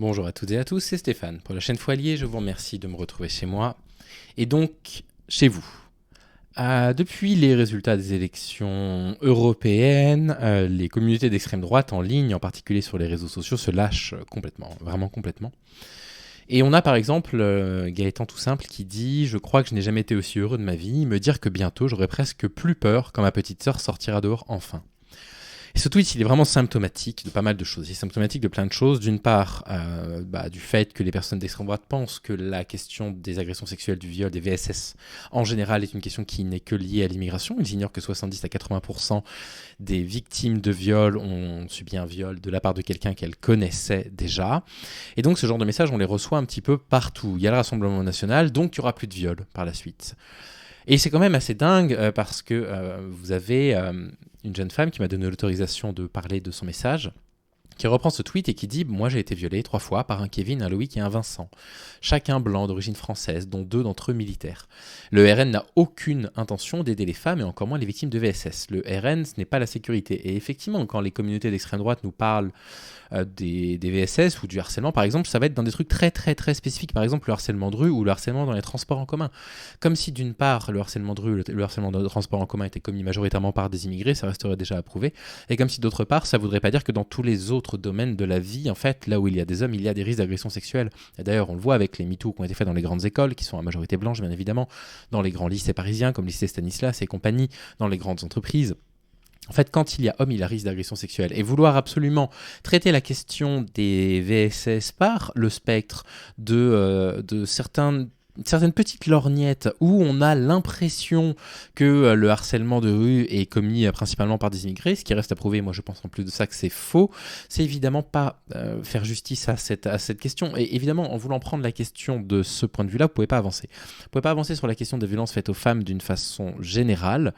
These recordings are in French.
Bonjour à toutes et à tous, c'est Stéphane. Pour la chaîne Foilier, je vous remercie de me retrouver chez moi et donc chez vous. Depuis les résultats des élections européennes, les communautés d'extrême droite en ligne, en particulier sur les réseaux sociaux, se lâchent complètement, vraiment complètement. Et on a par exemple Gaëtan tout simple qui dit « Je crois que je n'ai jamais été aussi heureux de ma vie, me dire que bientôt j'aurai presque plus peur quand ma petite sœur sortira dehors enfin ». Et ce tweet, il est vraiment symptomatique de pas mal de choses. Il est symptomatique de plein de choses. D'une part, du fait que les personnes d'extrême droite pensent que la question des agressions sexuelles, du viol, des VSS, en général, est une question qui n'est que liée à l'immigration. Ils ignorent que 70 à 80% des victimes de viol ont subi un viol de la part de quelqu'un qu'elles connaissaient déjà. Et donc, ce genre de messages, on les reçoit un petit peu partout. Il y a le Rassemblement national, donc il n'y aura plus de viol par la suite. Et c'est quand même assez dingue parce que vous avez une jeune femme qui m'a donné l'autorisation de parler de son message, qui reprend ce tweet et qui dit « Moi j'ai été violée 3 fois par un Kevin, un Loïc et un Vincent, chacun blanc d'origine française, dont 2 d'entre eux militaires. Le RN n'a aucune intention d'aider les femmes et encore moins les victimes de VSS. Le RN, ce n'est pas la sécurité. » Et effectivement, quand les communautés d'extrême droite nous parlent des VSS ou du harcèlement, par exemple, ça va être dans des trucs très très très spécifiques, par exemple le harcèlement de rue ou le harcèlement dans les transports en commun. Comme si d'une part, le harcèlement de rue, le harcèlement dans les transports en commun était commis majoritairement par des immigrés, ça resterait déjà approuvé, et comme si d'autre part, ça voudrait pas dire que dans tous les autres domaines de la vie, en fait, là où il y a des hommes, il y a des risques d'agression sexuelle. Et d'ailleurs, on le voit avec les MeToo qui ont été faits dans les grandes écoles, qui sont à majorité blanche, bien évidemment, dans les grands lycées parisiens, comme le lycée Stanislas et compagnie, dans les grandes entreprises. En fait, quand il y a homme, il y a risque d'agression sexuelle. Et vouloir absolument traiter la question des VSS par le spectre de certaines petites lorgnettes où on a l'impression que le harcèlement de rue est commis principalement par des immigrés, ce qui reste à prouver, moi je pense en plus de ça que c'est faux, c'est évidemment pas faire justice à cette question. Et évidemment, en voulant prendre la question de ce point de vue-là, vous pouvez pas avancer. Vous pouvez pas avancer sur la question des violences faites aux femmes d'une façon générale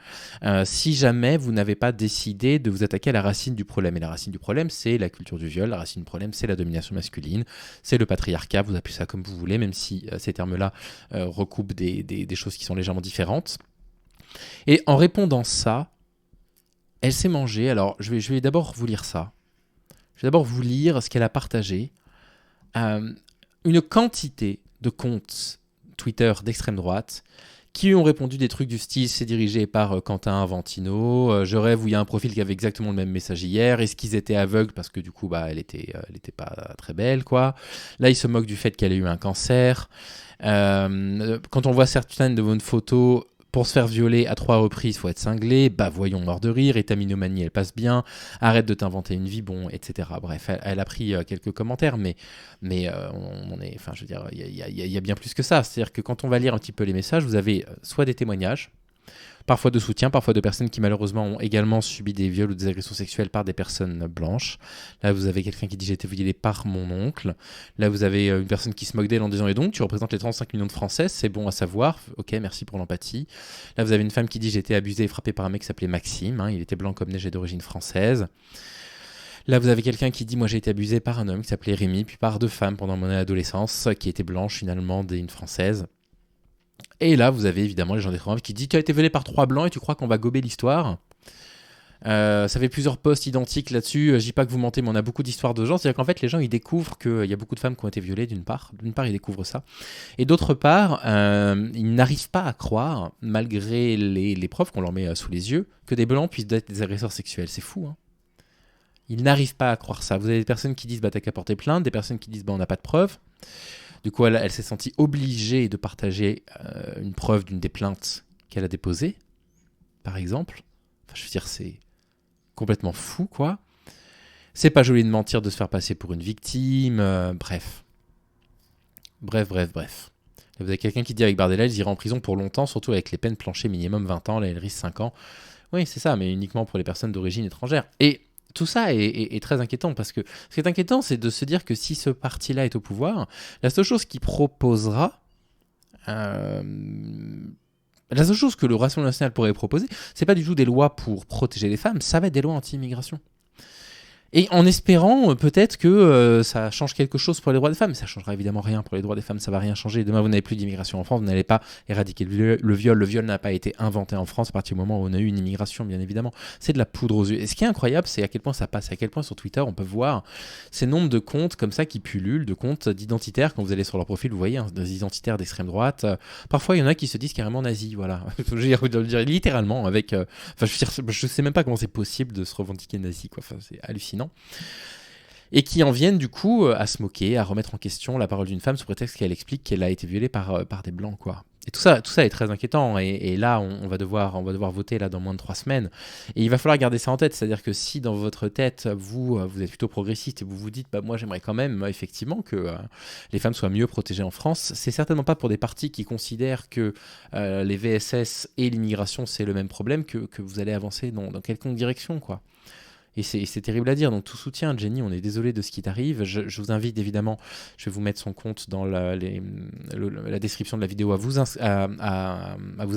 si jamais vous n'avez pas décidé de vous attaquer à la racine du problème. Et la racine du problème, c'est la culture du viol, la racine du problème, c'est la domination masculine, c'est le patriarcat, vous appelez ça comme vous voulez, même si ces termes-là recoupe des choses qui sont légèrement différentes. Et en répondant ça, elle s'est mangée. Alors, je vais d'abord vous lire ça. Je vais d'abord vous lire ce qu'elle a partagé. Une quantité de comptes Twitter d'extrême droite qui ont répondu des trucs du style « C'est dirigé par Quentin Vantino »,« Je rêve où il y a un profil qui avait exactement le même message hier »,« Est-ce qu'ils étaient aveugles parce que du coup elle était pas très belle quoi ». Là ils se moquent du fait qu'elle ait eu un cancer. Quand on voit certaines de vos photos, pour se faire violer à 3 reprises, faut être cinglé. Bah voyons, mort de rire. Et ta minomanie, elle passe bien. Arrête de t'inventer une vie, bon, etc. Bref, elle a pris quelques commentaires, mais on est, enfin, je veux dire, il y a bien plus que ça. C'est-à-dire que quand on va lire un petit peu les messages, vous avez soit des témoignages, parfois de soutien, parfois de personnes qui malheureusement ont également subi des viols ou des agressions sexuelles par des personnes blanches. Là, vous avez quelqu'un qui dit « J'ai été violé par mon oncle ». Là, vous avez une personne qui se moque d'elle en disant « Et donc, tu représentes les 35 millions de Français, c'est bon à savoir. Ok, merci pour l'empathie ». Là, vous avez une femme qui dit « J'ai été abusée et frappée par un mec qui s'appelait Maxime. Il était blanc comme neige et d'origine française ». Là, vous avez quelqu'un qui dit « Moi, j'ai été abusé par un homme qui s'appelait Rémi, puis par 2 femmes pendant mon adolescence, qui étaient blanches, une allemande et une française ». Et là, vous avez évidemment les gens des Trump qui disent « Tu as été violé par 3 blancs et tu crois qu'on va gober l'histoire ?» Ça fait plusieurs posts identiques là-dessus. Je dis pas que vous mentez, mais on a beaucoup d'histoires de gens. C'est-à-dire qu'en fait, les gens, ils découvrent qu'il y a beaucoup de femmes qui ont été violées, d'une part. D'une part, ils découvrent ça. Et d'autre part, ils n'arrivent pas à croire, malgré les preuves qu'on leur met sous les yeux, que des blancs puissent être des agresseurs sexuels. C'est fou, hein. Ils n'arrivent pas à croire ça. Vous avez des personnes qui disent « Bah, t'as qu'à porter plainte », des personnes qui disent « Bah, on n'a pas de preuves ». Du coup, elle s'est sentie obligée de partager une preuve d'une des plaintes qu'elle a déposées, par exemple. Enfin, je veux dire, c'est complètement fou, quoi. C'est pas joli de mentir, de se faire passer pour une victime, bref. Bref. Vous avez quelqu'un qui dit avec Bardella, ils iraient en prison pour longtemps, surtout avec les peines planchées minimum 20 ans, là, elle risque 5 ans. Oui, c'est ça, mais uniquement pour les personnes d'origine étrangère. Et tout ça est très inquiétant, parce que ce qui est inquiétant, c'est de se dire que si ce parti-là est au pouvoir, la seule chose qu'il proposera, la seule chose que le Rassemblement national pourrait proposer, c'est pas du tout des lois pour protéger les femmes, ça va être des lois anti-immigration. Et en espérant peut-être que ça change quelque chose pour les droits des femmes. Ça changera évidemment rien pour les droits des femmes, ça va rien changer. Demain, vous n'avez plus d'immigration en France, vous n'allez pas éradiquer le viol. Le viol n'a pas été inventé en France à partir du moment où on a eu une immigration, bien évidemment. C'est de la poudre aux yeux. Et ce qui est incroyable, c'est à quel point ça passe, à quel point sur Twitter, on peut voir ces nombres de comptes comme ça qui pullulent, de comptes d'identitaires. Quand vous allez sur leur profil, vous voyez des identitaires d'extrême droite. Parfois, il y en a qui se disent carrément nazis, voilà. Je veux dire littéralement avec... Enfin, je sais même pas comment c'est possible de se revendiquer nazi, quoi. Enfin, c'est hallucinant. Et qui en viennent du coup à se moquer, à remettre en question la parole d'une femme sous prétexte qu'elle explique qu'elle a été violée par des blancs, quoi. Et tout ça est très inquiétant. Et là, on va devoir voter là dans moins de 3 semaines. Et il va falloir garder ça en tête. C'est-à-dire que si dans votre tête, vous êtes plutôt progressiste et vous vous dites, bah, moi j'aimerais quand même effectivement que les femmes soient mieux protégées en France, c'est certainement pas pour des partis qui considèrent que les VSS et l'immigration c'est le même problème que vous allez avancer dans quelconque direction, quoi. Et c'est terrible à dire, donc tout soutien, Jenny, on est désolé de ce qui t'arrive. Je vous invite évidemment, je vais vous mettre son compte dans la description de la vidéo, à vous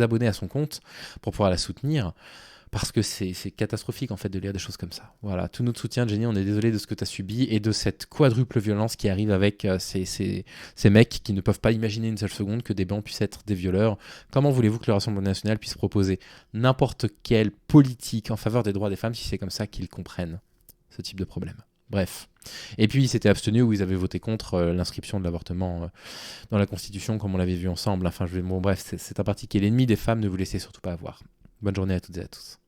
abonner à son compte pour pouvoir la soutenir. Parce que c'est catastrophique en fait de lire des choses comme ça. Voilà, tout notre soutien, Jenny, on est désolé de ce que tu as subi et de cette quadruple violence qui arrive avec ces mecs qui ne peuvent pas imaginer une seule seconde que des blancs puissent être des violeurs. Comment voulez-vous que le Rassemblement national puisse proposer n'importe quelle politique en faveur des droits des femmes si c'est comme ça qu'ils comprennent ce type de problème? Bref. Et puis ils s'étaient abstenus ou ils avaient voté contre l'inscription de l'avortement dans la Constitution comme on l'avait vu ensemble. Enfin, bref, c'est un parti qui est l'ennemi des femmes, ne vous laissez surtout pas avoir. Bonne journée à toutes et à tous.